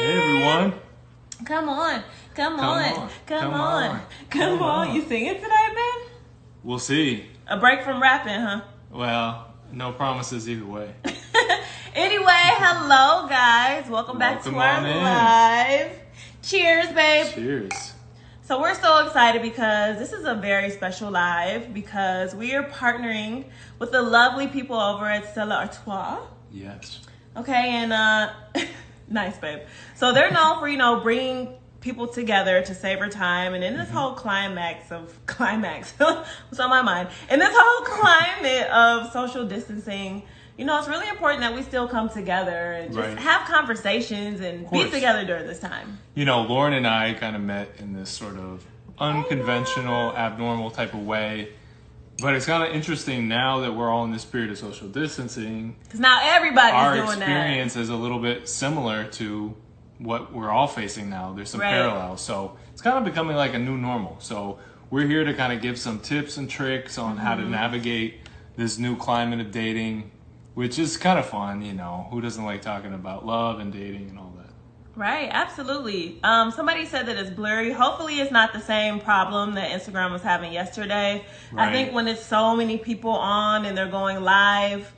Hey everyone. Come on. Come on. You singing today, man? We'll see. A break from rapping, huh? Well, no promises either way. Anyway, hello guys. Welcome back to our live. Cheers, babe. Cheers. So we're so excited because this is a very special live because we are partnering with the lovely people over at Stella Artois. Yes. Okay, and nice, babe. So they're known for, bringing people together to savor time. And in this whole climax, what's on my mind? In this whole climate of social distancing, it's really important that we still come together and just have conversations and be together during this time. Lauren and I kind of met in this sort of unconventional, abnormal type of way. But it's kind of interesting now that we're all in this period of social distancing. Because now everybody's doing that. Our experience is a little bit similar to what we're all facing now. There's some parallels. So it's kind of becoming like a new normal. So we're here to kind of give some tips and tricks on how to navigate this new climate of dating, which is kind of fun, Who doesn't like talking about love and dating and all that? Right, absolutely. Somebody said that it's blurry. Hopefully it's not the same problem that Instagram was having yesterday. Right. I think when it's so many people on and they're going live,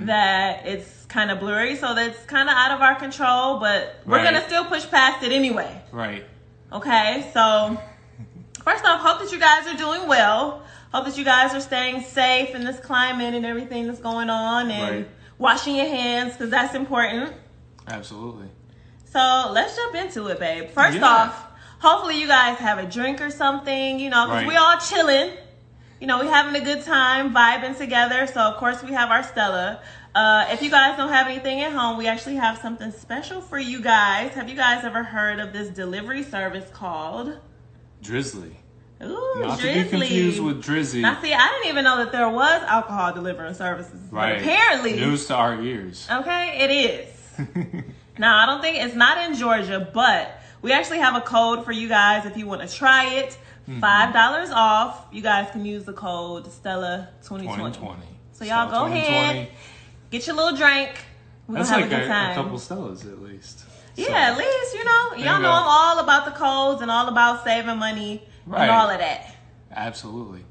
that it's kind of blurry. So that's kind of out of our control, but we're going to still push past it anyway. Right. Okay, so first off, hope that you guys are doing well. Hope that you guys are staying safe in this climate and everything that's going on, and washing your hands, because that's important. Absolutely. So let's jump into it, babe. First off, hopefully you guys have a drink or something, because we all chilling. We having a good time, vibing together. So, of course, we have our Stella. If you guys don't have anything at home, we actually have something special for you guys. Have you guys ever heard of this delivery service called Drizzly? Ooh, Not Drizzly. to be confused with Drizzy. Now, see, I didn't even know that there was alcohol delivering services. Right. But apparently. News to our ears. Okay, it is. Now, I don't think it's not in Georgia, but we actually have a code for you guys if you want to try it. $5 off. You guys can use the code Stella2020. So y'all go ahead, get your little drink. We're That's gonna like have a good time. a couple Stellas at least. Yeah, at least, y'all know I'm all about the codes and all about saving money and all of that. Absolutely.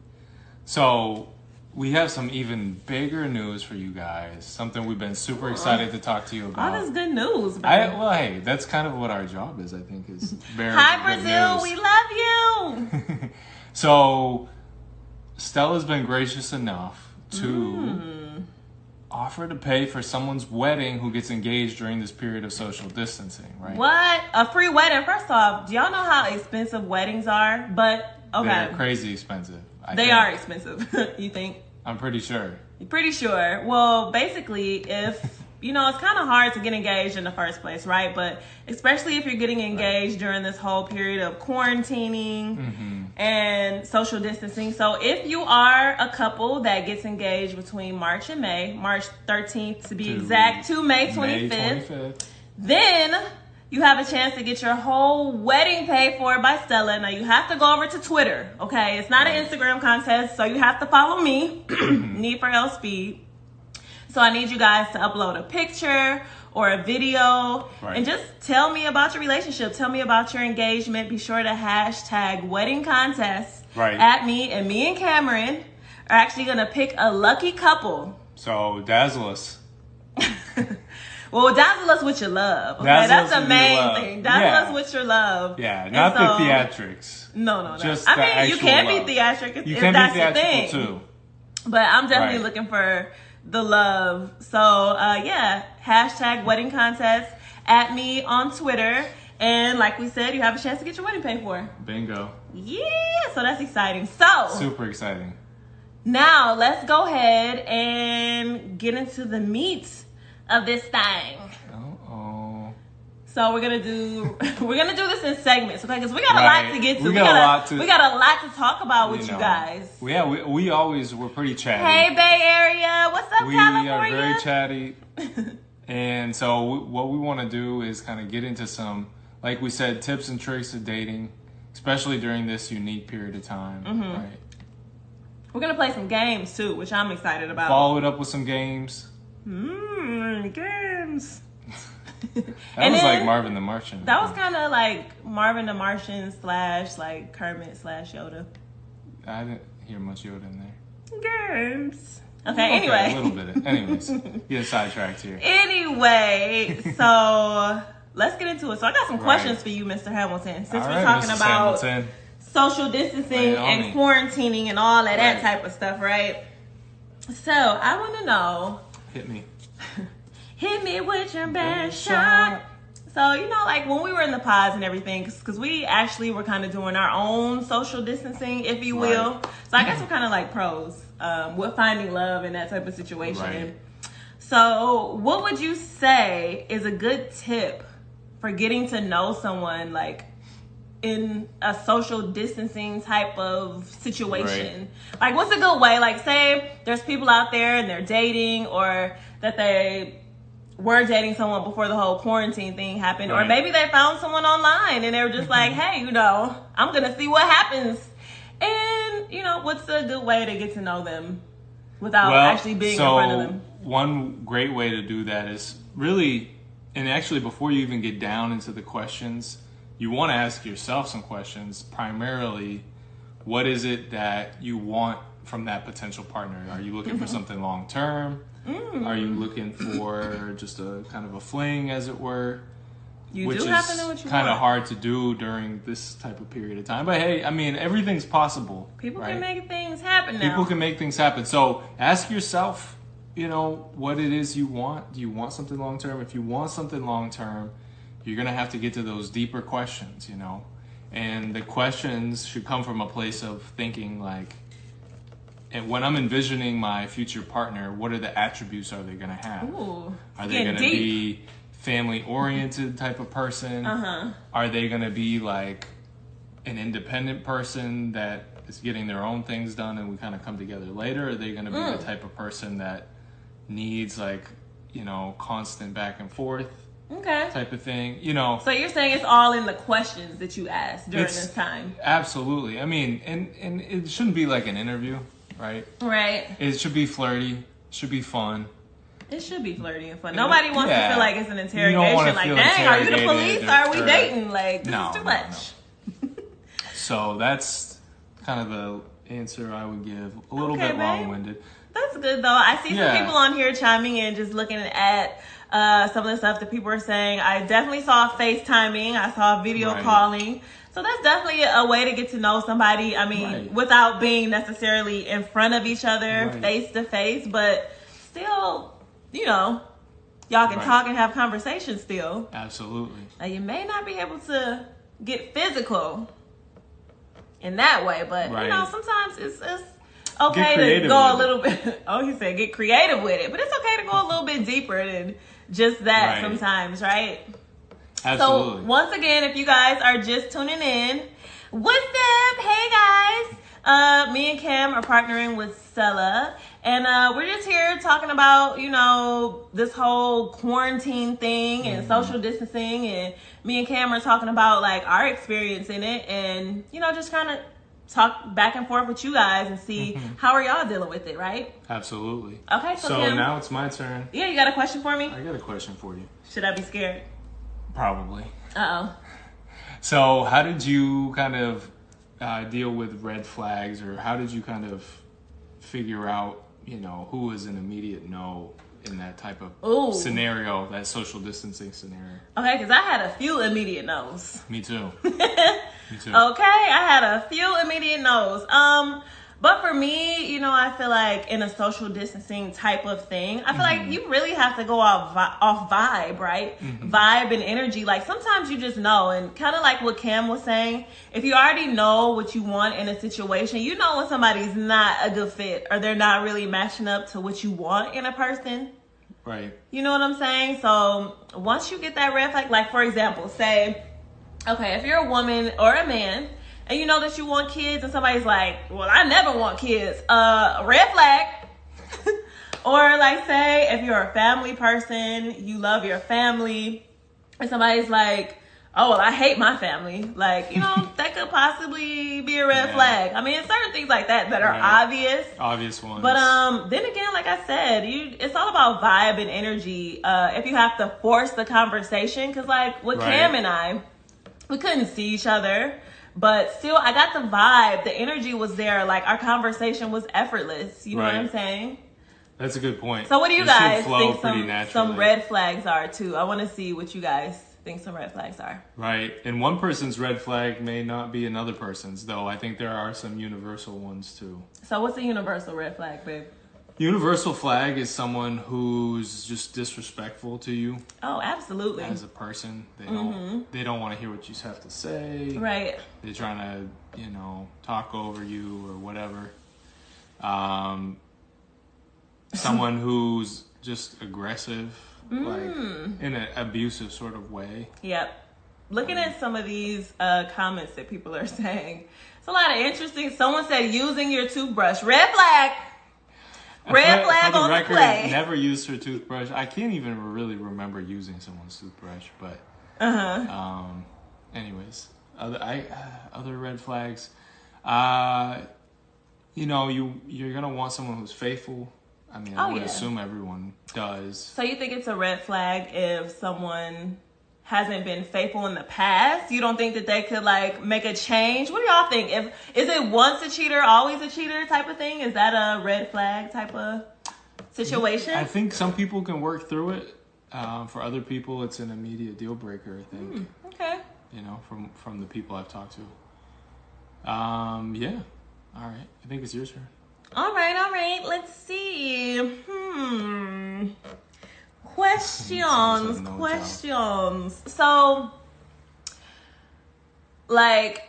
So we have some even bigger news for you guys. Something we've been super excited to talk to you about. All this good news, baby. Well, hey, that's kind of what our job is, I think, is bearing Hi, good Brazil. news. We love you. So Stella's been gracious enough to offer to pay for someone's wedding who gets engaged during this period of social distancing, right? What? A free wedding? First off, do y'all know how expensive weddings are? But, okay. They're crazy expensive. They are expensive, you think? I'm pretty sure. You're pretty sure. Well, basically, if, it's kind of hard to get engaged in the first place, right? But especially if you're getting engaged during this whole period of quarantining and social distancing. So if you are a couple that gets engaged between March and May, March 13th to be exact, to May 25th, then you have a chance to get your whole wedding paid for by Stella. Now, you have to go over to Twitter, okay? It's not an Instagram contest, so you have to follow me, Need for L Speed. So I need you guys to upload a picture or a video and just tell me about your relationship. Tell me about your engagement. Be sure to hashtag wedding contest at me. And me and Cameron are actually going to pick a lucky couple. So dazzle us. Well, dazzle us with your love. Okay, that's the main thing. Dazzle us with your love. Yeah, not the theatrics. No. Just you can be theatrical. You can be theatrical too. But I'm definitely looking for the love. So, hashtag wedding contest at me on Twitter. And like we said, you have a chance to get your wedding paid for. Bingo. Yeah, so that's exciting. So, super exciting. Now, let's go ahead and get into the meat of this thing. So we're gonna do this in segments, okay? Because we got a lot to get to. We got a lot to talk about with you guys. Yeah, we're pretty chatty. Hey, Bay Area, what's up, California? We are very chatty, and so what we want to do is kind of get into some, like we said, tips and tricks of dating, especially during this unique period of time. Right? We're gonna play some games too, which I'm excited about. Follow it up with some games. Games. That was like Marvin the Martian. That was kind of like Marvin the Martian / like Kermit / Yoda. I didn't hear much Yoda in there. Games. Okay, anyway. A little bit. Anyways, getting sidetracked here. Anyway, so let's get into it. So I got some questions for you, Mr. Hamilton. Since we're talking about social distancing and quarantining and all of that type of stuff, right? So I want to know. Hit me. Hit me with your best shot. So, you know, like when we were in the pods and everything, because we actually were kind of doing our own social distancing, if you will. Right. So I guess we're kind of like pros with finding love in that type of situation. Right. So what would you say is a good tip for getting to know someone like in a social distancing type of situation? Right. Like what's a good way? Like say there's people out there and they're dating, or that they were dating someone before the whole quarantine thing happened. Right. Or maybe they found someone online and they were just like, hey, you know, I'm going to see what happens. And, you know, what's a good way to get to know them without actually being in front of them? One great way to do that is really, and actually before you even get down into the questions, you want to ask yourself some questions. Primarily, what is it that you want from that potential partner? Are you looking for something long term? Are you looking for just a kind of a fling, as it were? You do have to know what you want. Kind of hard to do during this type of period of time. But hey, I mean, everything's possible. People can make things happen now. People can make things happen. So ask yourself, you know, what it is you want. Do you want something long term? If you want something long term, you're going to have to get to those deeper questions, you know. And the questions should come from a place of thinking like, and when I'm envisioning my future partner, what are the attributes are they going to have? Ooh, are they going to be family-oriented type of person? Are they going to be like an independent person that is getting their own things done and we kind of come together later? Are they going to be the type of person that needs like, you know, constant back and forth type of thing? You know. So you're saying it's all in the questions that you ask during this time? Absolutely. I mean, and it shouldn't be like an interview. Right. It should be flirty. Should be fun. It should be flirty and fun. Nobody wants to feel like it's an interrogation. Like, dang, are you the police? Or are we dating? Like, this is too much. No. So that's kind of the answer I would give. A little bit long-winded. That's good though. I see some people on here chiming in, just looking at some of the stuff that people are saying. I definitely saw FaceTiming. I saw video calling. So that's definitely a way to get to know somebody. I mean, without being necessarily in front of each other, face to face, but still, you know, y'all can talk and have conversations still. Absolutely. Now, you may not be able to get physical in that way, but you know, sometimes it's okay to go a little bit. Oh, he said get creative with it, but it's okay to go a little bit deeper than just that sometimes, right? Absolutely. So once again, if you guys are just tuning in, what's up? Hey guys, me and Cam are partnering with Stella, and we're just here talking about, you know, this whole quarantine thing and social distancing, and me and Cam are talking about like our experience in it, and you know, just kind of talk back and forth with you guys and see how are y'all dealing with it, right? Absolutely. Okay, so Cam, now it's my turn. Yeah, you got a question for me? I got a question for you. Should I be scared? Probably. Uh-oh. So how did you kind of deal with red flags, or how did you kind of figure out, you know, who was an immediate no in that type of scenario, that social distancing scenario? Okay, because I had a few immediate no's. Me too. Me too. Okay, I had a few immediate no's. But for me, you know, I feel like in a social distancing type of thing, I feel like you really have to go off vibe, right? Vibe and energy. Like sometimes you just know, and kind of like what Cam was saying, if you already know what you want in a situation, you know when somebody's not a good fit or they're not really matching up to what you want in a person. Right. You know what I'm saying? So once you get that red flag, like for example, say, okay, if you're a woman or a man, and you know that you want kids, and somebody's like, well, I never want kids. Red flag. Or like say, if you're a family person, you love your family, and somebody's like, oh, well, I hate my family. Like, you know, that could possibly be a red flag. I mean, certain things like that are obvious. Obvious ones. But then again, like I said, it's all about vibe and energy. If you have to force the conversation, because like with Cam and I, we couldn't see each other. But still, I got the vibe. The energy was there. Like, our conversation was effortless. You know what I'm saying? That's a good point. So what do you guys think some red flags are, too? I want to see what you guys think some red flags are. Right. And one person's red flag may not be another person's, though. I think there are some universal ones, too. So what's a universal red flag, babe? Universal flag is someone who's just disrespectful to you. Oh, absolutely. As a person, they don't want to hear what you have to say. Right. They're trying to, you know, talk over you or whatever. Someone who's just aggressive, like in an abusive sort of way. Yep. Looking at some of these comments that people are saying, it's a lot of interesting. Someone said using your toothbrush, red flag. Red flag on the play. Never used her toothbrush. I can't even really remember using someone's toothbrush, but anyways, other red flags. You know, you're gonna want someone who's faithful. I mean, I would assume everyone does. So you think it's a red flag if someone hasn't been faithful in the past? You don't think that they could like make a change? What do y'all think? Is it once a cheater, always a cheater type of thing? Is that a red flag type of situation? I think some people can work through it. For other people, it's an immediate deal breaker, I think. Okay. You know, from the people I've talked to. Yeah. All right. I think it's your turn. All right. Let's see. Questions. So, like,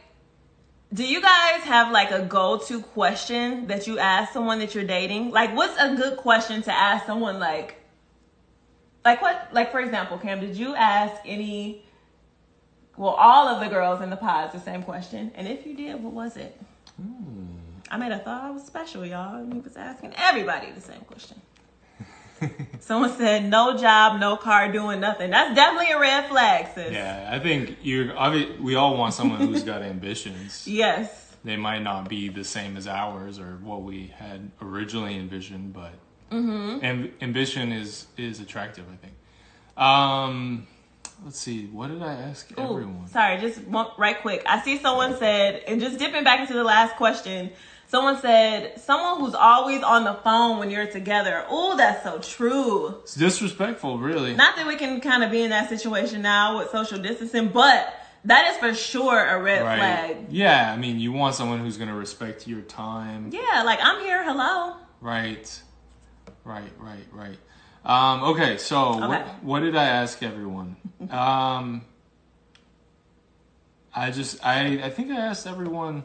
do you guys have like a go-to question that you ask someone that you're dating? Like, what's a good question to ask someone? Like what? Like, for example, Cam, did you ask all of the girls in the pods the same question? And if you did, what was it? I made a thought I was special, y'all. And he was asking everybody the same question. Someone said, no job, no car, doing nothing. That's definitely a red flag, sis. Yeah, I think we all want someone who's got ambitions. Yes. They might not be the same as ours or what we had originally envisioned, but ambition is attractive, I think. Let's see. What did I ask everyone? Sorry, just right quick. I see someone said, and just dipping back into the last question, someone said, someone who's always on the phone when you're together. Oh, that's so true. It's disrespectful, really. Not that we can kind of be in that situation now with social distancing, but that is for sure a red flag. Yeah, I mean, you want someone who's going to respect your time. Yeah, like, I'm here, hello. Right. Okay, so what did I ask everyone? I think I asked everyone.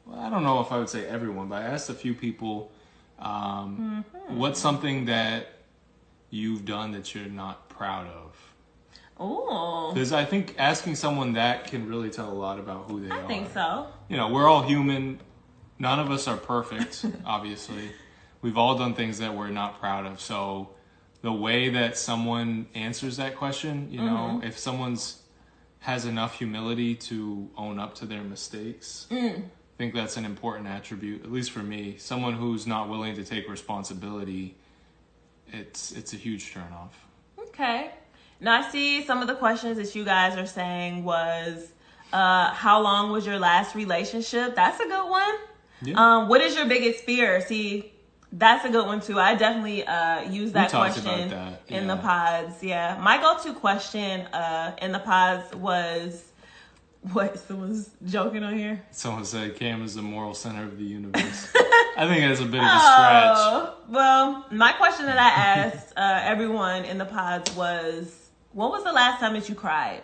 Well, I don't know if I would say everyone, but I asked a few people, what's something that you've done that you're not proud of? Oh. Because I think asking someone that can really tell a lot about who they are. I think so. You know, we're all human. None of us are perfect, obviously. We've all done things that we're not proud of. So the way that someone answers that question, you know, if someone's has enough humility to own up to their mistakes, I think that's an important attribute, at least for me. Someone who's not willing to take responsibility, it's a huge turnoff. Okay. Now I see some of the questions that you guys are saying was, how long was your last relationship? That's a good one. Yeah. What is your biggest fear? See, that's a good one too. I definitely use that question in the pods. Yeah. My go-to question in the pods was, what? Someone's joking on here? Someone said Cam is the moral center of the universe. I think that's a bit of a stretch. Well, my question that I asked everyone in the pods was, when was the last time that you cried?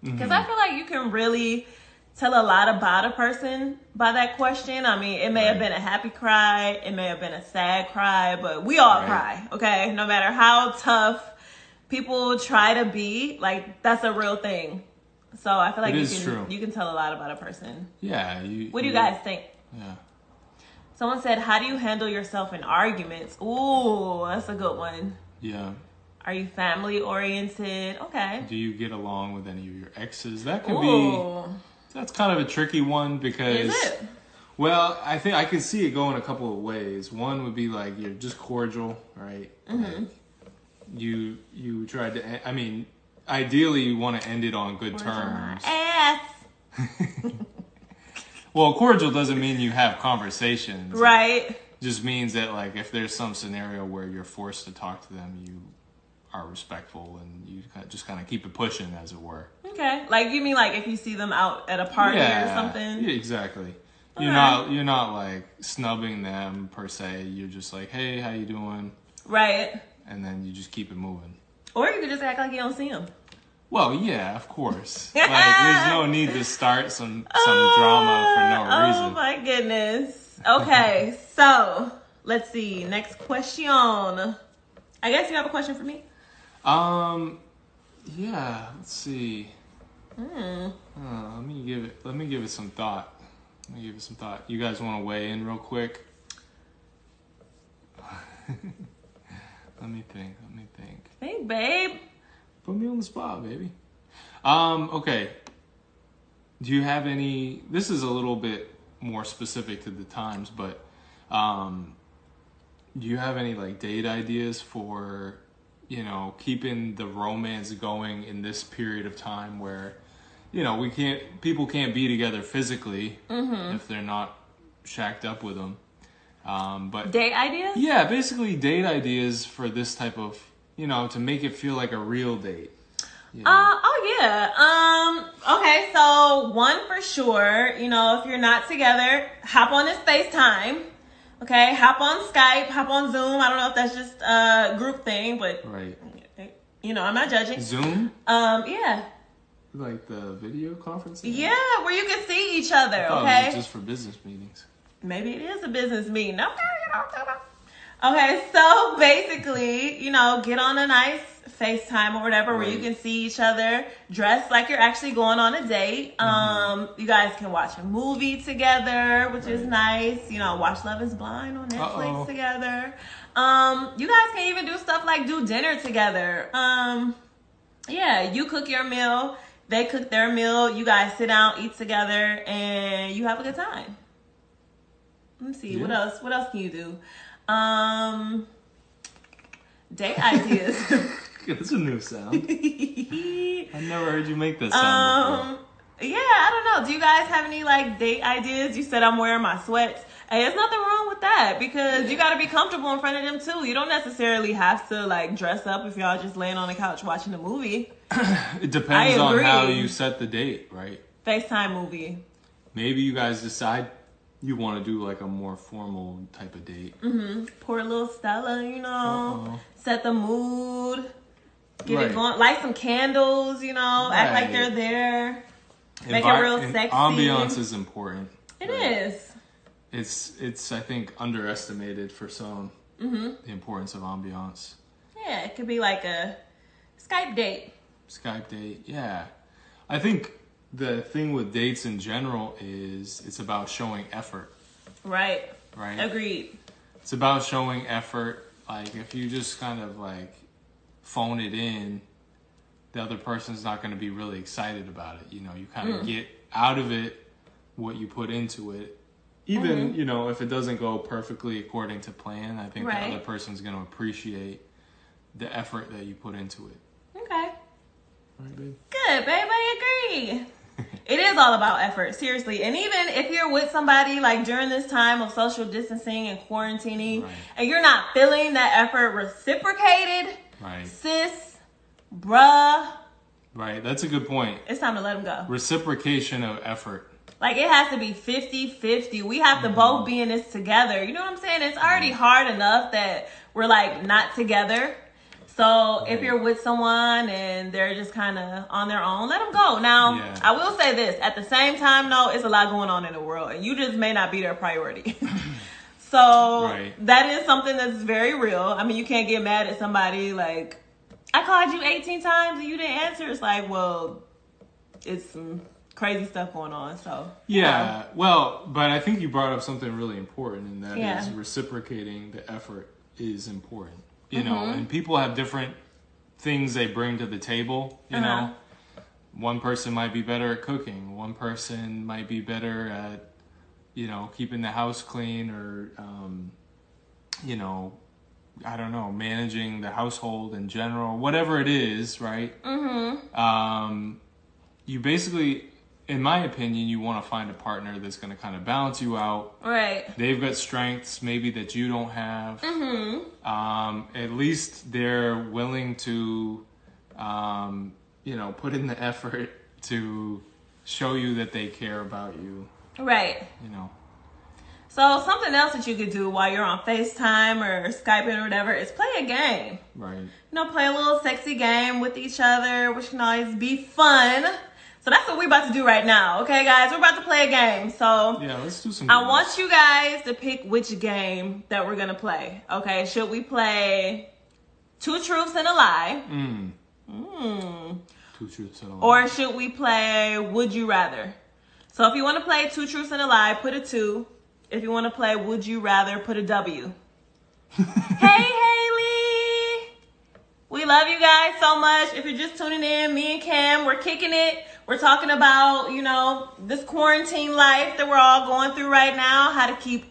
Because I feel like you can really tell a lot about a person by that question. I mean, it may have been a happy cry, it may have been a sad cry, but we all cry, okay? No matter how tough people try to be, like, that's a real thing. So I feel like you can tell a lot about a person. Yeah. What do you guys think? Yeah. Someone said, how do you handle yourself in arguments? Ooh, that's a good one. Yeah. Are you family oriented? Okay. Do you get along with any of your exes? That can Ooh. that's kind of a tricky one because. Is it? Well, I think I can see it going a couple of ways. One would be like you're just cordial, right? Mm-hmm. Like you tried to. I mean, ideally you want to end it on good terms. Ass. Well, cordial doesn't mean you have conversations, Right. It just means that like if there's some scenario where you're forced to talk to them, you are respectful and you just kind of keep it pushing, as it were. Okay. Like you mean like if you see them out at a party or something? Yeah, exactly. Okay. You're not like snubbing them per se. You're just like, hey, how you doing? Right. And then you just keep it moving. Or you could just act like you don't see them. Well, yeah, of course. Like, there's no need to start some drama for no reason. Oh my goodness. Okay, so let's see. Next question. I guess you have a question for me. Yeah. Let's see. Let me give it some thought. You guys want to weigh in real quick? Let me think. Hey, babe. Put me on the spot, baby. Okay. Do you have any? This is a little bit more specific to the times, but do you have any like date ideas for, keeping the romance going in this period of time where, people can't be together physically if they're not shacked up with them. But date ideas? Yeah, basically date ideas for this type of, to make it feel like a real date. Okay, so one for sure, if you're not together, hop on this FaceTime. Okay, hop on Skype, hop on Zoom. I don't know if that's just a group thing, but right. I'm not judging. Zoom? Yeah. Like the video conferencing? Yeah, where you can see each other, I thought okay? it was just for business meetings. Maybe it is a business meeting. Okay, so basically, get on a nice FaceTime or whatever where you can see each other, dress like you're actually going on a date. You guys can watch a movie together, which is nice. Watch Love is Blind on Netflix together. You guys can even do stuff like do dinner together. Yeah, you cook your meal, they cook their meal, you guys sit down, eat together, and you have a good time. Let me see, what else can you do? Date ideas. That's a new sound. I've never heard you make that sound before. Yeah, I don't know. Do you guys have any like date ideas? You said I'm wearing my sweats. Hey, there's nothing wrong with that because you got to be comfortable in front of them too. You don't necessarily have to like dress up if y'all just laying on the couch watching a movie. It depends on how you set the date, right? FaceTime movie. Maybe you guys decide you want to do like a more formal type of date. Pour a little Stella, set the mood, get it going, light some candles, act like they're there, make it real sexy. Ambiance is important. It is. It's I think underestimated for some, the importance of ambiance. Yeah, it could be like a Skype date. Yeah. I think the thing with dates in general is it's about showing effort. Right. Agreed. It's about showing effort. Like if you just kind of like phone it in, the other person's not going to be really excited about it. You kind of get out of it what you put into it. Even, if it doesn't go perfectly according to plan, I think the other person's going to appreciate the effort that you put into it. Okay. Right, babe? Good, babe. I agree. It is all about effort, seriously. And even if you're with somebody like during this time of social distancing and quarantining, and you're not feeling that effort reciprocated, sis, bruh. Right, that's a good point. It's time to let them go. Reciprocation of effort. Like it has to be 50-50. We have to both be in this together. You know what I'm saying? It's already hard enough that we're like not together. So if you're with someone and they're just kind of on their own, let them go. Now, I will say this. At the same time, though, it's a lot going on in the world. And you just may not be their priority. So that is something that's very real. I mean, you can't get mad at somebody like, I called you 18 times and you didn't answer. It's like, well, it's some crazy stuff going on. So well, but I think you brought up something really important, and that is reciprocating the effort is important. You know, and people have different things they bring to the table, you know. One person might be better at cooking. One person might be better at, you know, keeping the house clean or, you know, I don't know, managing the household in general, whatever it is, right? You basically, in my opinion, you want to find a partner that's going to kind of balance you out. Right. They've got strengths maybe that you don't have. At least they're willing to, you know, put in the effort to show you that they care about you. Right. You know. So something else that you could do while you're on FaceTime or Skyping or whatever is play a game. Right. You know, play a little sexy game with each other, which can always be fun. So that's what we're about to do right now. Okay, guys? We're about to play a game. So yeah, let's do some I games. want you guys to pick which game that we're going to play. Okay? Should we play Two Truths and a Lie? Two Truths and a Lie. Or should we play Would You Rather? So if you want to play Two Truths and a Lie, put a 2. If you want to play Would You Rather, put a W. Hey, Haley! We love you guys so much. If you're just tuning in, me and Cam, we're kicking it. We're talking about, you know, this quarantine life that we're all going through right now, how to keep,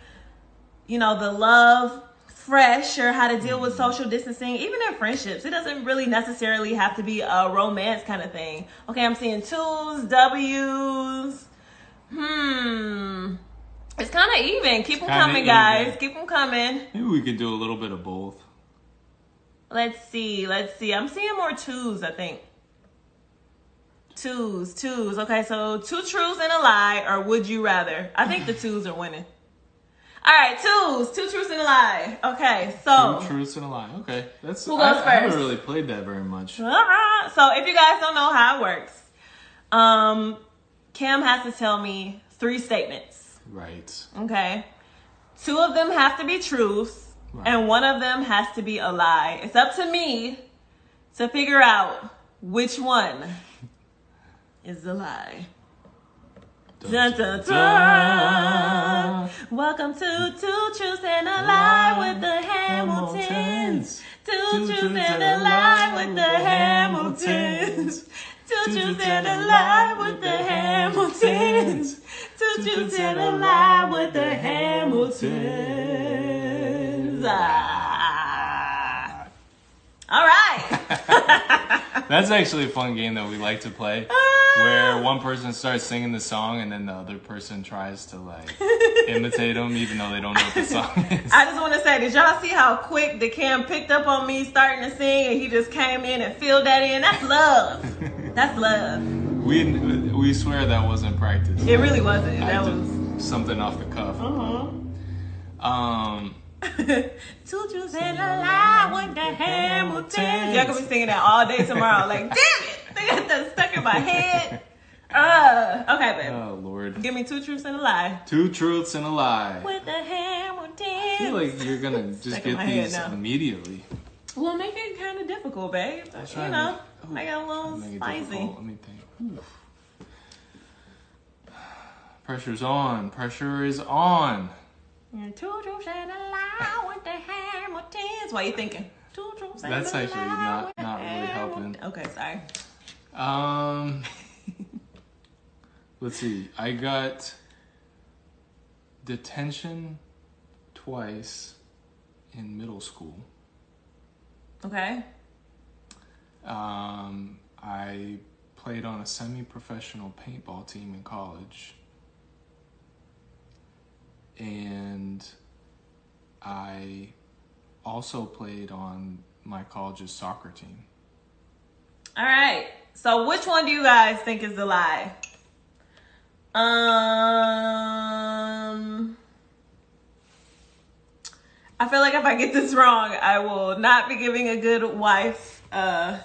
you know, the love fresh, or how to deal with social distancing, even in friendships. It doesn't really necessarily have to be a romance kind of thing. Okay, I'm seeing 2s, W's. It's kind of even. Keep them coming, guys. Keep them coming. Maybe we could do a little bit of both. Let's see. I'm seeing more 2s, I think. 2s. Okay, so 2 truths and a lie, or would you rather? I think the 2s are winning. All right, 2s. 2 truths and a lie. Okay, so 2 truths and a lie. Okay, that's. Who goes first? I haven't really played that very much. So if you guys don't know how it works, Cam has to tell me 3 statements. Right. Okay. 2 of them have to be truths, right, and 1 of them has to be a lie. It's up to me to figure out which one is the lie. Dun, dun, dun. Welcome to 2 Truths and a Lie with the Hamiltons. 2 Truths and a Lie with the Hamiltons. 2 Truths and a Lie with the Hamiltons. 2 Truths and a Lie with the Hamiltons. All right. That's actually a fun game that we like to play, where one person starts singing the song and then the other person tries to like imitate them, even though they don't know what the song is. I just want to say, did y'all see how quick the Cam picked up on me starting to sing, and he just came in and filled that in? That's love. That's love. We swear that wasn't practice. It really wasn't. That was something off the cuff. 2 Truths and a Lie with the Hamiltons. Y'all gonna be singing that all day tomorrow. Like, damn it! They got that stuck in my head. Okay, babe. Oh, Lord. Give me 2 truths and a lie. 2 truths and a lie. With the Hamiltons. I feel like you're gonna just get these immediately. Well, make it kind of difficult, babe. You know, make it a little spicy. Let me think. Oof. Pressure's on. Pressure is on. 2 truths and a lie with the Hamiltons. Why are you thinking? 2 truths and That's a actually lie. not really helping. Okay, sorry. Let's see. I got detention twice in middle school. Okay. I played on a semi-professional paintball team in college. And I also played on my college's soccer team. All right. So which one do you guys think is the lie? I feel like if I get this wrong, I will not be giving a good wife. I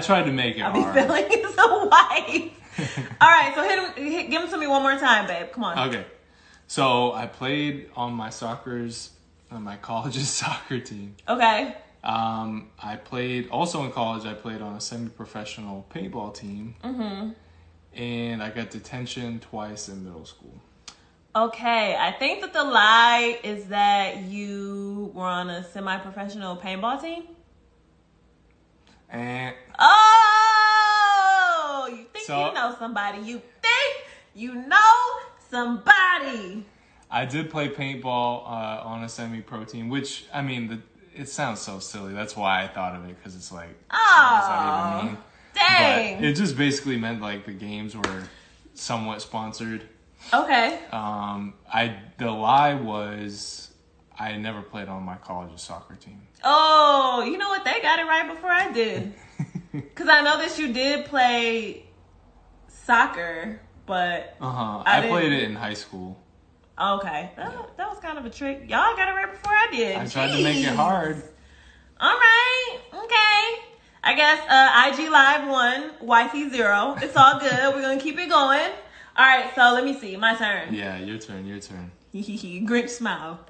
tried to make it I'll hard. be feeling as a wife. All right, so give them to me one more time, babe. Come on. Okay. So I played on my college's soccer team. Okay. I played also in college. I played on a semi-professional paintball team. And I got detention twice in middle school. Okay, I think that the lie is that you were on a semi-professional paintball team. And oh, you think So- you know somebody. You think you know somebody. I did play paintball on a semi-pro team, which, I mean, it sounds so silly. That's why I thought of it, because it's like, what does that even mean? Dang. But it just basically meant like the games were somewhat sponsored. Okay. The lie was I never played on my college's soccer team. Oh, you know what? They got it right before I did. Because I know that you did play soccer, but... I played it in high school. Okay. That was kind of a trick. Y'all got it right before I did. I tried to make it hard. All right. Okay. I guess IG Live 1, Wifey 0. It's all good. We're going to keep it going. All right. So let me see. My turn. Yeah, your turn. Grinch smile.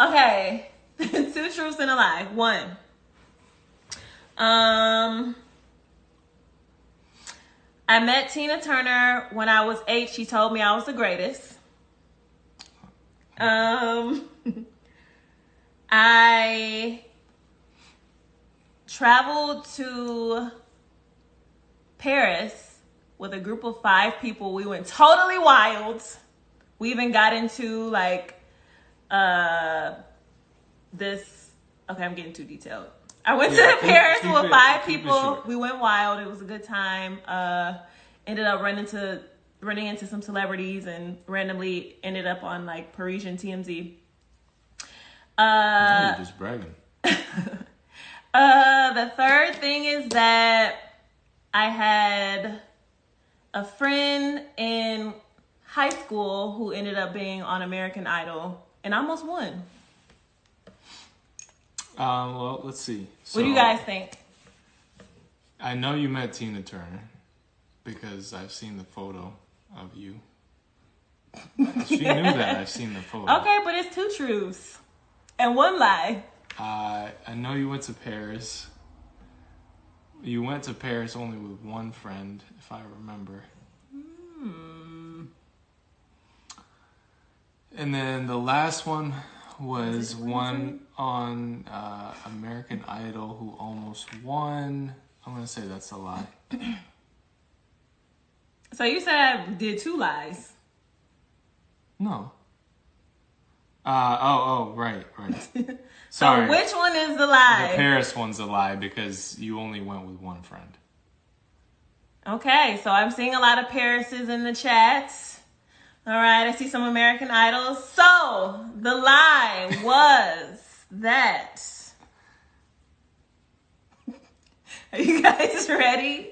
Okay. 2 truths and a lie. 1. I met Tina Turner when I was 8. She told me I was the greatest. I traveled to Paris with a group of 5 people. We went totally wild. We even got into like this. Okay, I'm getting too detailed. I went to Paris with 5 people. We went wild. It was a good time. Ended up running into some celebrities and randomly ended up on like Parisian TMZ. Now you're just bragging. The third thing is that I had a friend in high school who ended up being on American Idol and almost won. Well, let's see. So, What do you guys think? I know you met Tina Turner because I've seen the photo of you. She knew that I've seen the photo. Okay, but it's 2 truths and 1 lie. I know you went to Paris. You went to Paris only with 1 friend, if I remember. And then the last one was one on American Idol who almost won. I'm going to say that's a lie. So you said I did 2 lies. No. Right. Sorry. So which one is the lie? The Paris one's a lie because you only went with 1 friend. Okay, so I'm seeing a lot of Parises in the chat. All right, I see some American Idols. So the lie was that. Are you guys ready?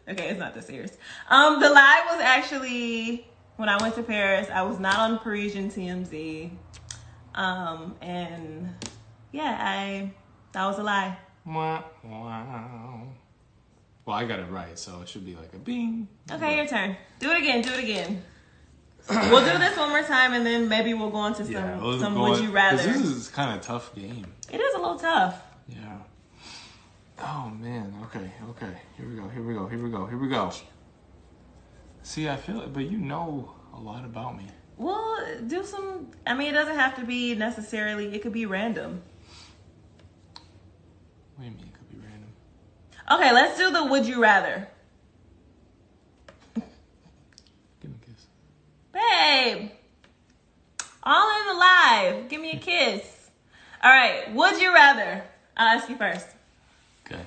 Okay, it's not this serious. The lie was actually when I went to Paris, I was not on Parisian TMZ. And yeah, that was a lie. Wow. Well, I got it right, so it should be like a bing. Okay, your turn. Do it again. We'll do this one more time, and then maybe we'll go on to some would you rather. This is kind of a tough game. It is a little tough. Yeah. Oh, man. Okay. Here we go. See, I feel it, but you know a lot about me. Well, do some... I mean, it doesn't have to be necessarily... It could be random. What do you mean it could be random? Okay, let's do the would you rather. Give me a kiss. Babe. All in the live. Give me a kiss. All right, would you rather... I'll ask you first. Okay.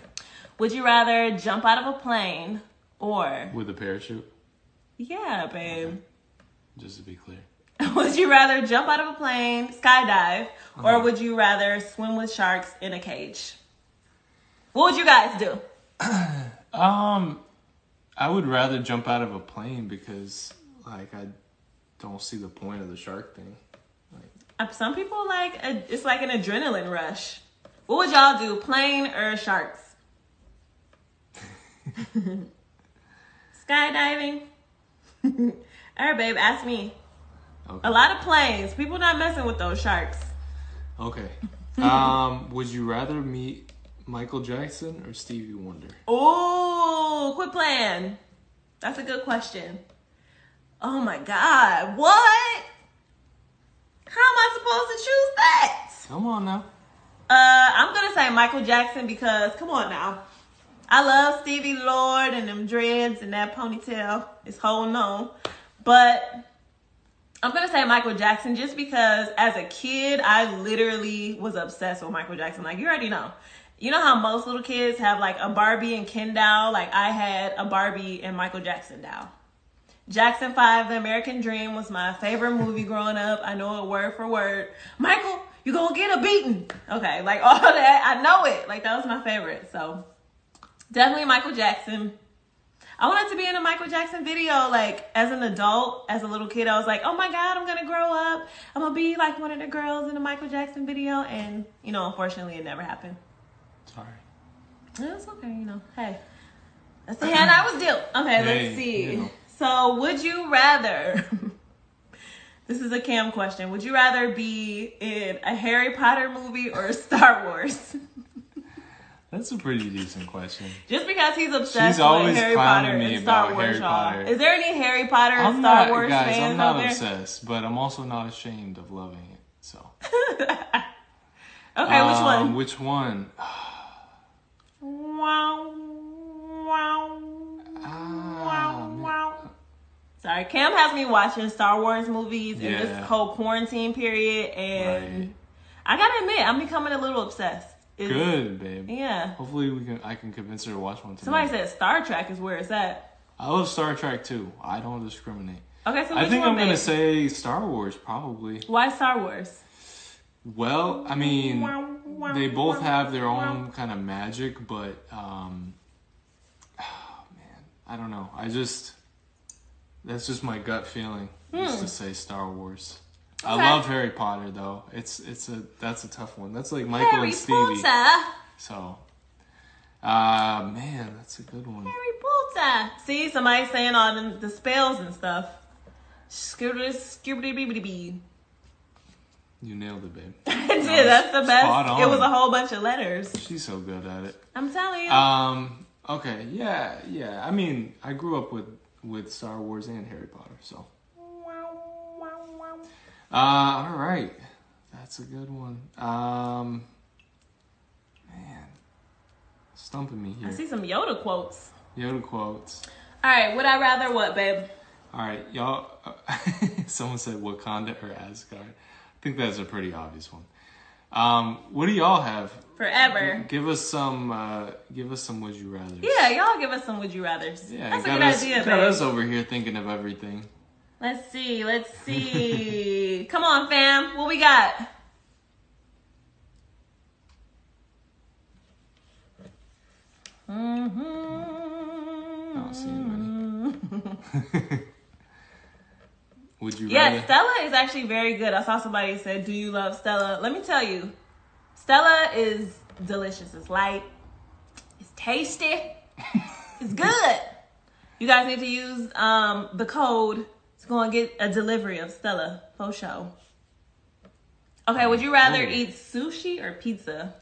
Would you rather jump out of a plane or... With a parachute? Yeah, babe. Okay. Just to be clear. Would you rather jump out of a plane, skydive, or would you rather swim with sharks in a cage? What would you guys do? I would rather jump out of a plane because, like, I don't see the point of the shark thing. Like, some people it's like an adrenaline rush. What would y'all do, plane or sharks? Skydiving? All right, babe, ask me. Okay. A lot of planes. People not messing with those sharks. Okay. Would you rather meet Michael Jackson or Stevie Wonder? Oh, quit playing. That's a good question. Oh my God. What? How am I supposed to choose that? Come on now. I'm gonna say Michael Jackson because come on now. I love Stevie Lord and them dreads and that ponytail. It's holding on. But I'm gonna say Michael Jackson just because as a kid, I literally was obsessed with Michael Jackson. Like you already know. You know how most little kids have like a Barbie and Ken doll? Like I had a Barbie and Michael Jackson doll. Jackson 5, The American Dream was my favorite movie growing up. I know it word for word. Michael, you gonna get a beating. Okay, like all that. I know it. Like that was my favorite. So definitely Michael Jackson. I wanted to be in a Michael Jackson video, like as an adult, as a little kid. I was like, oh my God, I'm gonna grow up. I'm gonna be like one of the girls in a Michael Jackson video. And, you know, unfortunately it never happened. Sorry. It's okay, you know. Hey, that's the hand I was dealt. Okay, let's see. You know. So would you rather, this is a Cam question, would you rather be in a Harry Potter movie or Star Wars? That's a pretty decent question. Just because he's obsessed with Harry Potter and Star Wars, y'all. Is there any Harry Potter and Star Wars fans I'm not out there? obsessed, but I'm also not ashamed of loving it. So. Okay, which one? Which one? Wow. Sorry, Cam has me watching Star Wars movies in this whole quarantine period, and I gotta admit, I'm becoming a little obsessed. Good, babe. Yeah. Hopefully I can convince her to watch one tonight. Somebody said Star Trek is where it's at. I love Star Trek too. I don't discriminate. Okay, so I think I'm gonna say Star Wars probably. Why Star Wars? Well, I mean, they both have their own kind of magic, but I don't know. That's just my gut feeling. Just to say Star Wars. Okay. I love Harry Potter though. That's a tough one. That's like Michael and Stevie. Potter. So, man, that's a good one. Harry Potter. See, somebody saying all the spells and stuff. Scooby-Doo. You nailed it, babe. I did. That's the best. It was a whole bunch of letters. She's so good at it. I'm telling you. Okay. Yeah. I mean, I grew up with Star Wars and Harry Potter, so. All right. That's a good one. Man. Stumping me here. I see some Yoda quotes. All right. Would I rather what, babe? All right, y'all. Someone said Wakanda or Asgard. I think that's a pretty obvious one. What do y'all have? Forever. Give us some would you rather. Yeah, y'all give us some would you rathers. Yeah, that's a good idea, babe. Got us over here thinking of everything. Let's see. Come on, fam. What we got? I don't see anybody. Would you rather? Yeah, Stella is actually very good. I saw somebody said, do you love Stella? Let me tell you, Stella is delicious. It's light. It's tasty. It's good. You guys need to use the code to go and get a delivery of Stella for show. Okay, would you rather eat sushi or pizza?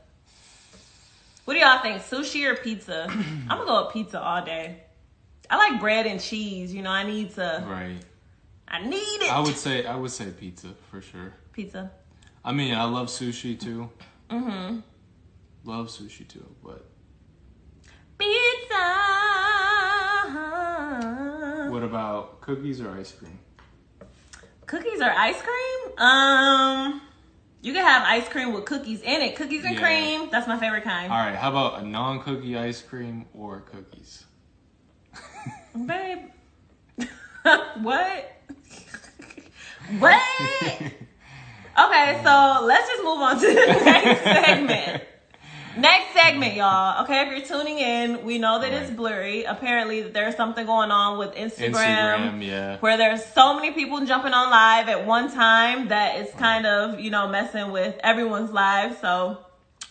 What do y'all think? Sushi or pizza? I'm going to go with pizza all day. I like bread and cheese. You know, I need to... Right. I need it. I would say pizza for sure. Pizza. I mean, I love sushi too. Mm-hmm. Love sushi too, but pizza. What about cookies or ice cream? Cookies or ice cream? You can have ice cream with cookies in it. Cookies and cream. That's my favorite kind. All right. How about a non-cookie ice cream or cookies? Babe. What? What? Okay, so let's just move on to the next segment. Next segment, y'all. Okay, if you're tuning in, we know that it's blurry. Apparently, there's something going on with Instagram where there's so many people jumping on live at one time that it's kind of, messing with everyone's lives. So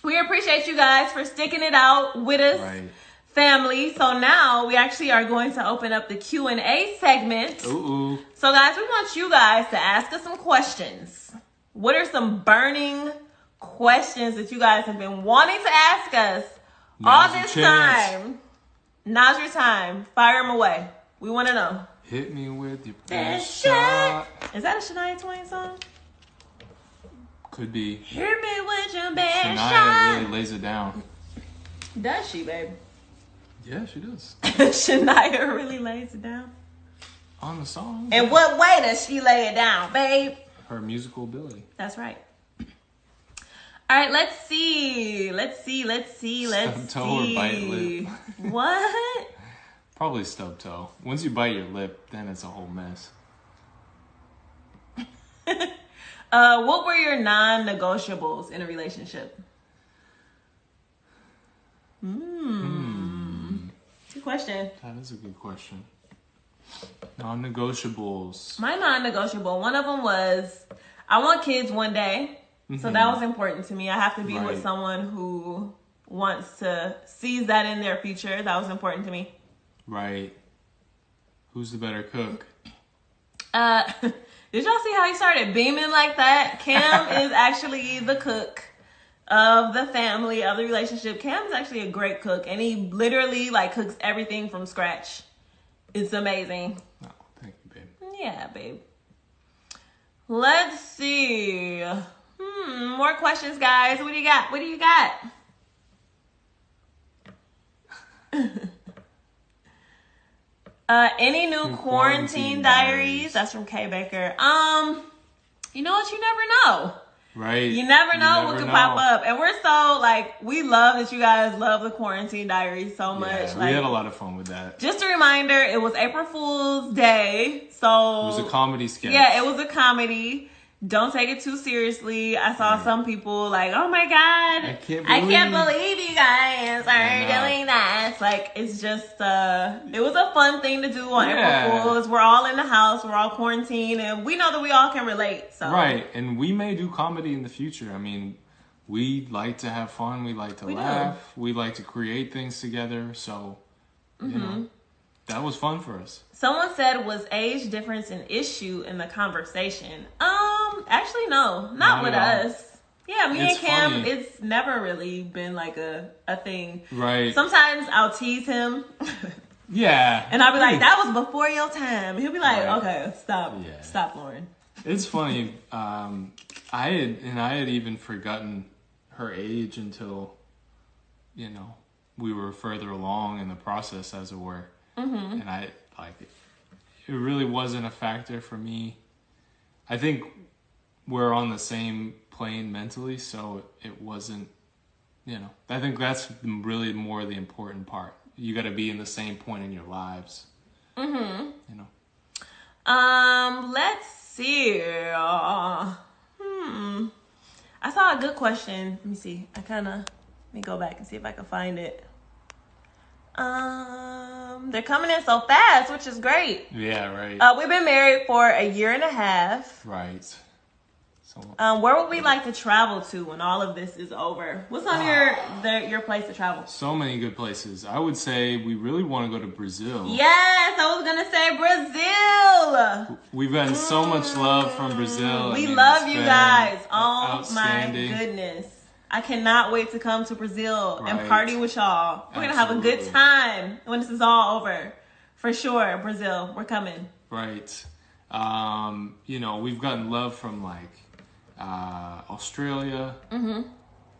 we appreciate you guys for sticking it out with us. Right. Family. So now we actually are going to open up the Q&A segment. Ooh. So guys, we want you guys to ask us some questions. What are some burning questions that you guys have been wanting to ask us all this time? Now's your time. Fire them away. We want to know. Hit me with your best shot. Is that a Shania Twain song? Could be. Hit me with your best Shania shot. really lays it down. Does she, babe? Yeah, she does. Shania really lays it down. On the song. In what way does she lay it down, babe? Her musical ability. That's right. All right, let's see. Stub toe or bite lip? What? Probably stub toe. Once you bite your lip, then it's a whole mess. What were your non-negotiables in a relationship? Good question. That is a good question. Non-negotiables. My non-negotiable, one of them was I want kids one day. So that was important to me. I have to be with someone who wants to sees that in their future. That was important to me. Right. Who's the better cook? Did y'all see how he started beaming like that? Cam is actually the cook of the family, of the relationship. Cam is actually a great cook, and he literally like cooks everything from scratch. It's amazing. Oh, thank you, babe. Yeah, babe. Let's see. More questions, guys. What do you got? What do you got? Any new quarantine diaries? That's from K Baker. You know what? You never know. Right. You never know what could pop up. And we're so, like, we love that you guys love the quarantine diaries so much. Yeah, like, we had a lot of fun with that. Just a reminder, it was April Fool's Day. So it was a comedy sketch. Yeah, it was a comedy. Don't take it too seriously. I saw some people like, oh my God, I can't believe you guys are doing that. It's like, it's just, it was a fun thing to do on April Fools. We're all in the house. We're all quarantined. And we know that we all can relate. So Right. And we may do comedy in the future. I mean, we like to have fun. We like to laugh. We like to create things together. So, you know, that was fun for us. Someone said, was age difference an issue in the conversation? Actually, no, not with us. Yeah, me and Cam, funny. It's never really been like a thing. Right. Sometimes I'll tease him. Yeah. And I'll be like, that was before your time. He'll be like, okay, stop, Lauren. It's funny. I had even forgotten her age until, you know, we were further along in the process, as it were. And I like it. It really wasn't a factor for me. I think we're on the same plane mentally, so it wasn't, you know, I think that's really more the important part. You got to be in the same point in your lives. You know. Let's see. I saw a good question. Let me see. Let me go back and see if I can find it. They're coming in so fast, which is great. Yeah, right. We've been married for a year and a half. Right. So, where would we like to travel to when all of this is over? What's on your place to travel? So many good places. I would say we really want to go to Brazil. Yes, I was gonna say Brazil. We've gotten so much love from Brazil. We love you guys. Oh my goodness. I cannot wait to come to Brazil and party with y'all. We're going to have a good time when this is all over. For sure, Brazil, we're coming. Right. You know, we've gotten love from like Australia,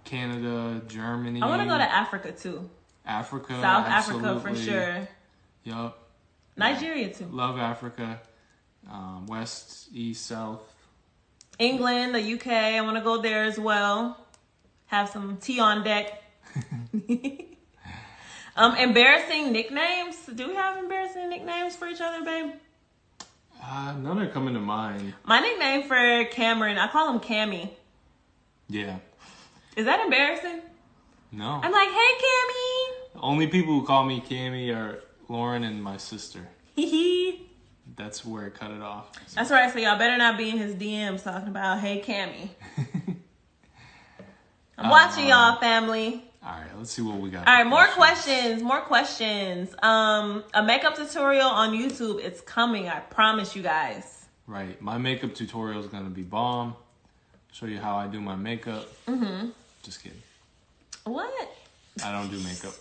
Canada, Germany. I want to go to Africa too. Africa, South absolutely. Africa for sure. Yup. Nigeria too. Love Africa. West, East, South. England, the UK, I want to go there as well. Have some tea on deck. Embarrassing nicknames. Do we have embarrassing nicknames for each other, babe? None are coming to mind. My nickname for Cameron, I call him Cammy. Yeah. Is that embarrassing? No. I'm like, hey, Cammy. The only people who call me Cammy are Lauren and my sister. That's where it cut it off. So. That's right. So y'all better not be in his DMs talking about, hey, Cammy. I'm watching y'all, family. All right, let's see what we got. All right, more questions. A makeup tutorial on YouTube. It's coming. I promise you guys. Right. My makeup tutorial is going to be bomb. Show you how I do my makeup. Just kidding. What? I don't do makeup.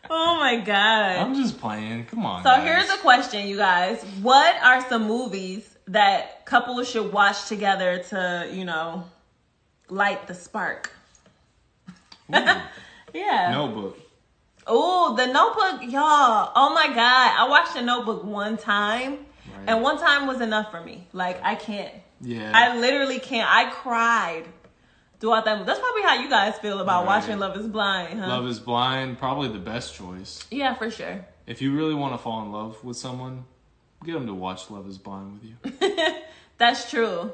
Oh, my God. I'm just playing. Come on, So guys. Here's a question, you guys. What are some movies that couples should watch together to, light the spark. Yeah. Notebook. Oh, the Notebook, y'all. Oh my God. I watched the Notebook one time, and one time was enough for me. Like, I can't. Yeah. I literally can't. I cried throughout that. That's probably how you guys feel about watching Love is Blind, huh? Love is Blind, probably the best choice. Yeah, for sure. If you really want to fall in love with someone, get them to watch Love is Blind with you. That's true.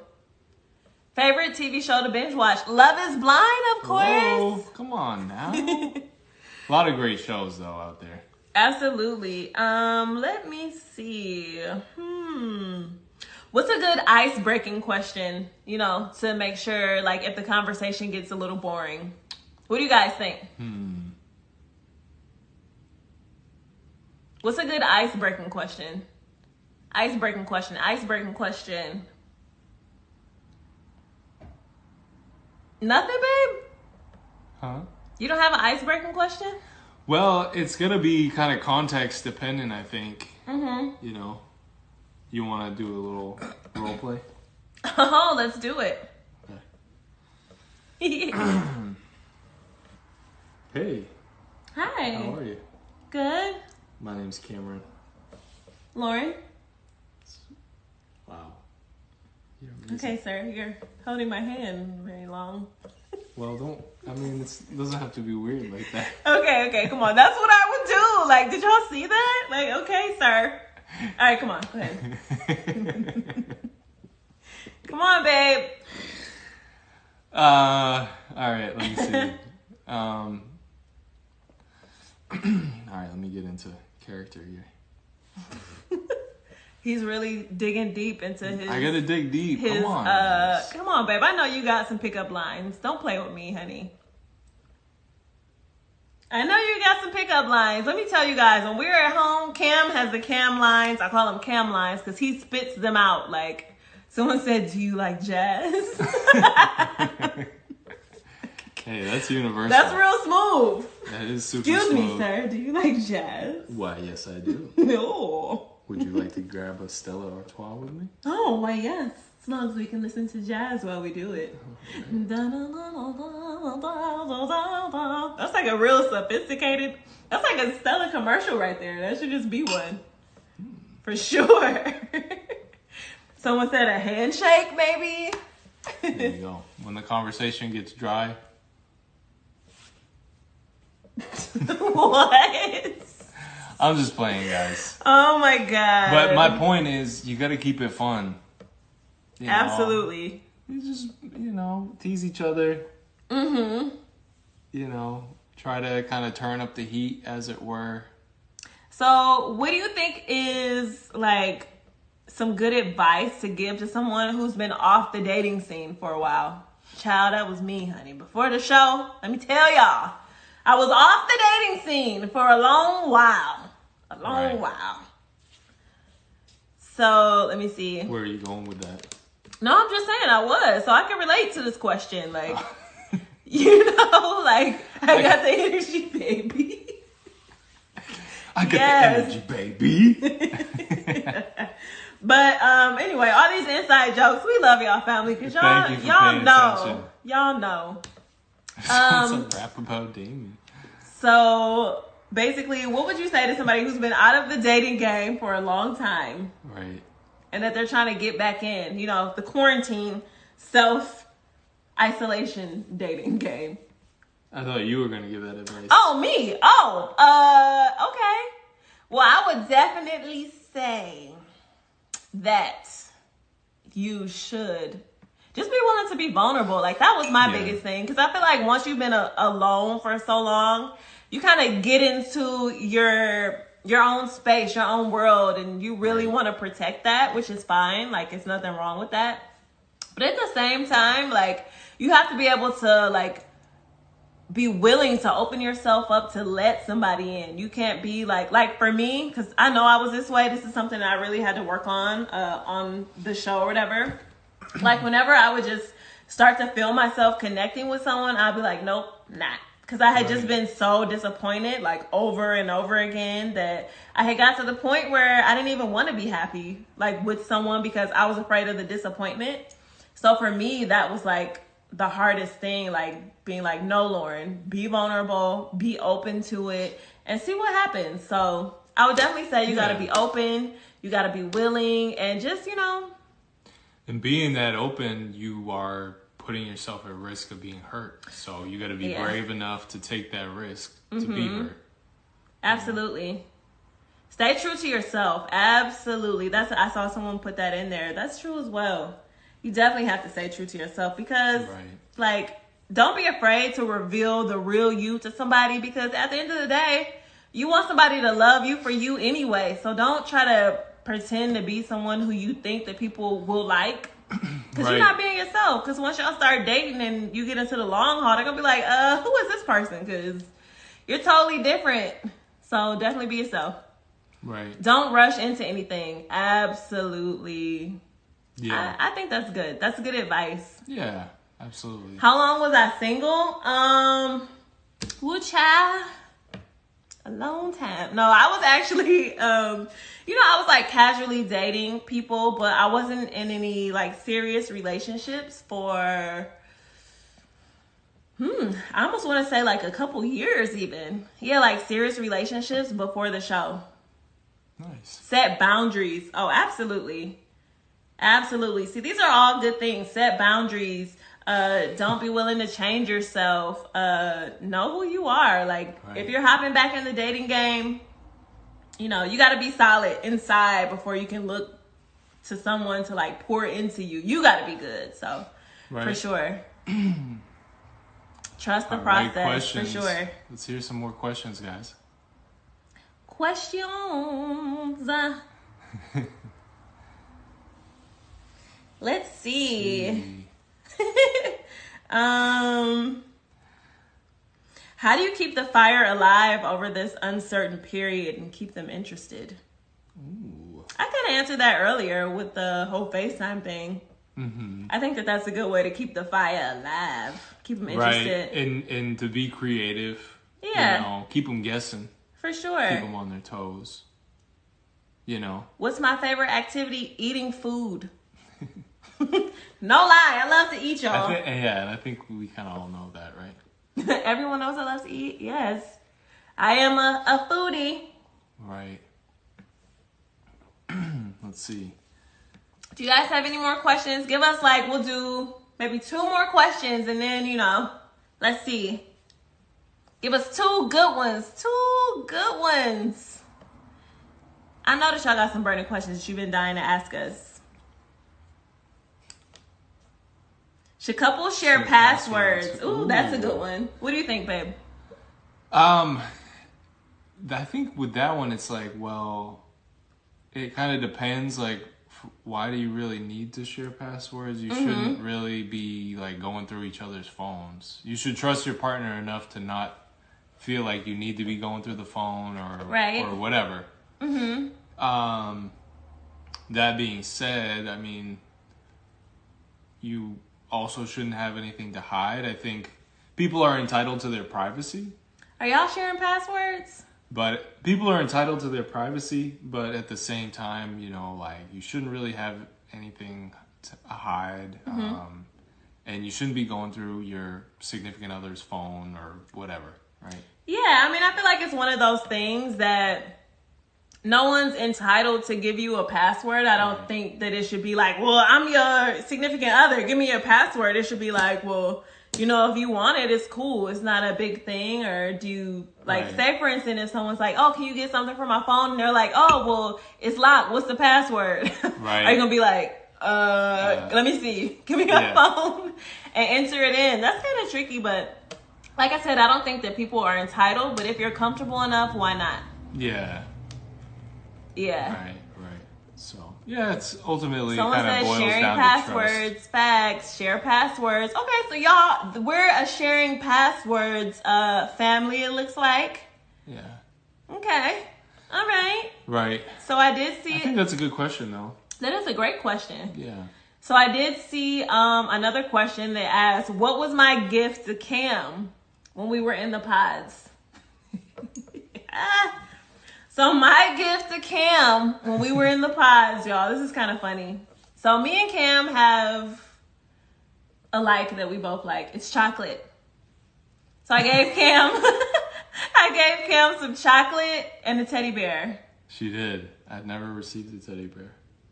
Favorite TV show to binge watch? Love is Blind, of course. Whoa, come on now. A lot of great shows though out there. Absolutely. Let me see. What's a good ice-breaking question, to make sure, like, if the conversation gets a little boring? What do you guys think? What's a good ice-breaking question? Ice-breaking question. Nothing, babe? Huh? You don't have an ice-breaking question? Well, it's going to be kind of context dependent, I think. Mm-hmm. You want to do a little role play? Oh, let's do it. Okay. Hey. Hi. How are you? Good. My name's Cameron. Lauren? Wow. Okay, sir. You're holding my hand very long. Well, it doesn't have to be weird like that. Okay, come on. That's what I would do. Like, did y'all see that? Like, okay, sir. All right, come on. Go ahead. Come on, babe. All right, let me see. All right, let me get into character here. He's really digging deep into his... I gotta dig deep. Come on. Come on, babe. I know you got some pickup lines. Don't play with me, honey. I know you got some pickup lines. Let me tell you guys, when we're at home, Cam has the Cam lines. I call them Cam lines because he spits them out. Like, someone said, do you like jazz? Hey, that's universal. That's real smooth. That is super Excuse smooth. me, sir. Do you like jazz? Why, yes, I do. No. Would you like to grab a Stella Artois with me? Oh, why, yes. As long as we can listen to jazz while we do it. That's like a real sophisticated... That's like a Stella commercial right there. That should just be one. For sure. Someone said a handshake, maybe? There you go. When the conversation gets dry. What? I'm just playing, guys. Oh my God. But my point is, you gotta keep it fun. Absolutely. You just, tease each other. Mm-hmm. Try to kind of turn up the heat, as it were. So, what do you think is, like, some good advice to give to someone who's been off the dating scene for a while? Child, that was me, honey. Before the show, let me tell y'all, I was off the dating scene for a long while. While. So, let me see. Where are you going with that? No, I'm just saying I was. So I can relate to this question. Like, I got the energy, baby. I got the energy, baby. But anyway, all these inside jokes, we love y'all, family, because y'all know. Y'all know. Some rap about Damien. So basically, what would you say to somebody who's been out of the dating game for a long time? Right. And that they're trying to get back in, the quarantine, self-isolation dating game. I thought you were going to give that advice. Oh, me? Oh, okay. Well, I would definitely say that you should just be willing to be vulnerable. Like, that was my biggest thing. Because I feel like once you've been alone for so long, you kind of get into your own space, your own world, and you really want to protect that, which is fine. Like, it's nothing wrong with that. But at the same time, like, you have to be able to, like, be willing to open yourself up to let somebody in. You can't be like for me, because I know I was this way. This is something I really had to work on the show or whatever. Like, whenever I would just start to feel myself connecting with someone, I'd be like, nope, not. because I had just been so disappointed, like over and over again, that I had got to the point where I didn't even want to be happy, like with someone, because I was afraid of the disappointment. So for me, that was like the hardest thing, like being like, no, Lauren, be vulnerable, be open to it, and see what happens. So I would definitely say you got to be open, you got to be willing, and just, you know. And being that open, you are putting yourself at risk of being hurt. So you got to be brave enough to take that risk to be hurt. Absolutely. Stay true to yourself. Absolutely. I saw someone put that in there. That's true as well. You definitely have to stay true to yourself, because like, don't be afraid to reveal the real you to somebody, because at the end of the day, you want somebody to love you for you anyway. So don't try to pretend to be someone who you think that people will like, because you're not being yourself. Because once y'all start dating and you get into the long haul, they're gonna be like, who is this person? Because you're totally different. So definitely be yourself. Right. Don't rush into anything. Absolutely. Yeah. I think that's good. That's good advice. Yeah, absolutely. How long was I single? Child, a long time. No, I was actually, I was like casually dating people, but I wasn't in any like serious relationships for, I almost want to say like a couple years even. Yeah, like serious relationships before the show. Nice. Set boundaries. Oh, absolutely. Absolutely. See, these are all good things. Set boundaries. Don't be willing to change yourself. Know who you are. Like, if you're hopping back in the dating game, you got to be solid inside before you can look to someone to like pour into you. You got to be good. So, for sure. Trust the process. For sure. Let's hear some more questions, guys. Questions. Let's see. How do you keep the fire alive over this uncertain period and keep them interested? Ooh. I kind of answered that earlier with the whole FaceTime thing. Mm-hmm. I think that's a good way to keep the fire alive. Keep them interested. Right, and to be creative. Yeah. Keep them guessing. For sure. Keep them on their toes. What's my favorite activity? Eating food. No lie, I love to eat, y'all. And I think we kind of all know that, right? Everyone knows I love to eat. Yes, I am a foodie. Right. Let's see. Do you guys have any more questions? Give us we'll do maybe 2 more questions, and then let's see. Give us 2 good ones. 2 good ones. I know that y'all got some burning questions that you've been dying to ask us. Should couples share passwords? Ooh, that's a good one. What do you think, babe? I think with that one, it's like, well, it kind of depends. Like, why do you really need to share passwords? You shouldn't really be like going through each other's phones. You should trust your partner enough to not feel like you need to be going through the phone or whatever. Mm-hmm. That being said, I mean, you also shouldn't have anything to hide. I think people are entitled to their privacy. Are y'all sharing passwords? But people are entitled to their privacy, but at the same time, you shouldn't really have anything to hide. Mm-hmm. And you shouldn't be going through your significant other's phone or whatever, right? Yeah, I mean, I feel like it's one of those things that no one's entitled to give you a password. I don't think that it should be like, well, I'm your significant other, give me your password. It should be like, well, if you want it, it's cool. It's not a big thing. Or do you, say, for instance, if someone's like, oh, can you get something from my phone? And they're like, oh, well, it's locked. What's the password? Right. Are you going to be like, let me see. Give me my phone and enter it in. That's kind of tricky, but like I said, I don't think that people are entitled, but if you're comfortable enough, why not? Yeah. Yeah. Right. So, yeah, it's ultimately someone kind of boils sharing down passwords, to trust. facts, share passwords. Okay, so y'all, we're a sharing passwords family, it looks like. Yeah. Okay. All right. Right. So I did see. I think that's a good question, though. That is a great question. Yeah. So I did see another question that asked, what was my gift to Cam? when we were in the pods. So my gift to Cam when we were in the pods, y'all, this is kind of funny. So me and Cam have a like that we both like. It's chocolate. So I gave Cam some chocolate and a teddy bear. She did. I'd never received a teddy bear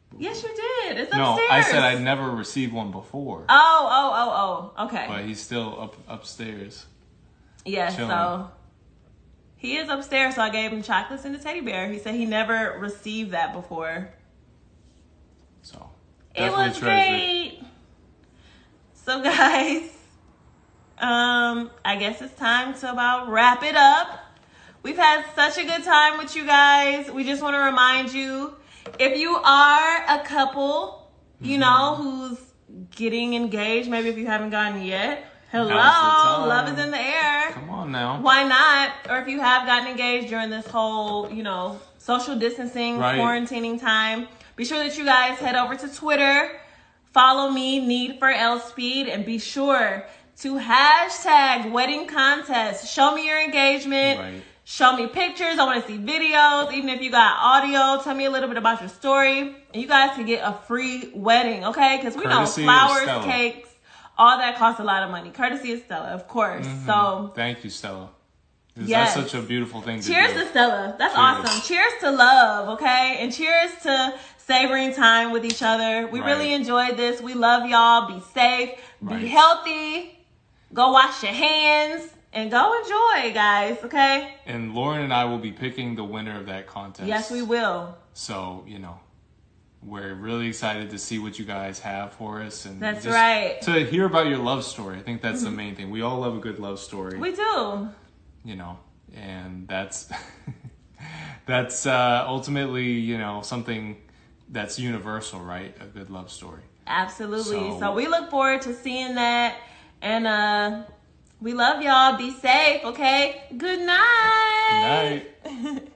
before. Yes, you did. It's upstairs. No, I said I'd never received one before. Oh. Okay. But he's still upstairs. Yeah, chilling. so he is upstairs, so I gave him chocolates and a teddy bear. He said he never received that before. So it was great. So guys, I guess it's time to about wrap it up. We've had such a good time with you guys. We just want to remind you, if you are a couple, you know, who's getting engaged, maybe if you haven't gotten yet, hello, love is in the air. Come on now. Why not? Or if you have gotten engaged during this whole, you know, social distancing, quarantining time, be sure that you guys head over to Twitter, follow me, Need for L Speed, and be sure to hashtag wedding contest. Show me your engagement. Right. Show me pictures. I want to see videos. Even if you got audio, tell me a little bit about your story. And you guys can get a free wedding, okay? Because we know flowers, cakes, all that costs a lot of money. Courtesy of Stella, of course. So thank you, Stella. Yes. That's such a beautiful thing to do. Cheers to Stella. That's awesome. Cheers to love, okay? And cheers to savoring time with each other. We really enjoyed this. We love y'all. Be safe. Be healthy. Go wash your hands. And go enjoy, guys, okay? And Lauren and I will be picking the winner of that contest. Yes, we will. So, you know, we're really excited to see what you guys have for us. And that's just right. To hear about your love story. I think that's the main thing. We all love a good love story. We do. You know, and that's that's ultimately, you know, something that's universal, right? A good love story. Absolutely. So we look forward to seeing that. And we love y'all. Be safe, okay? Good night. Good night.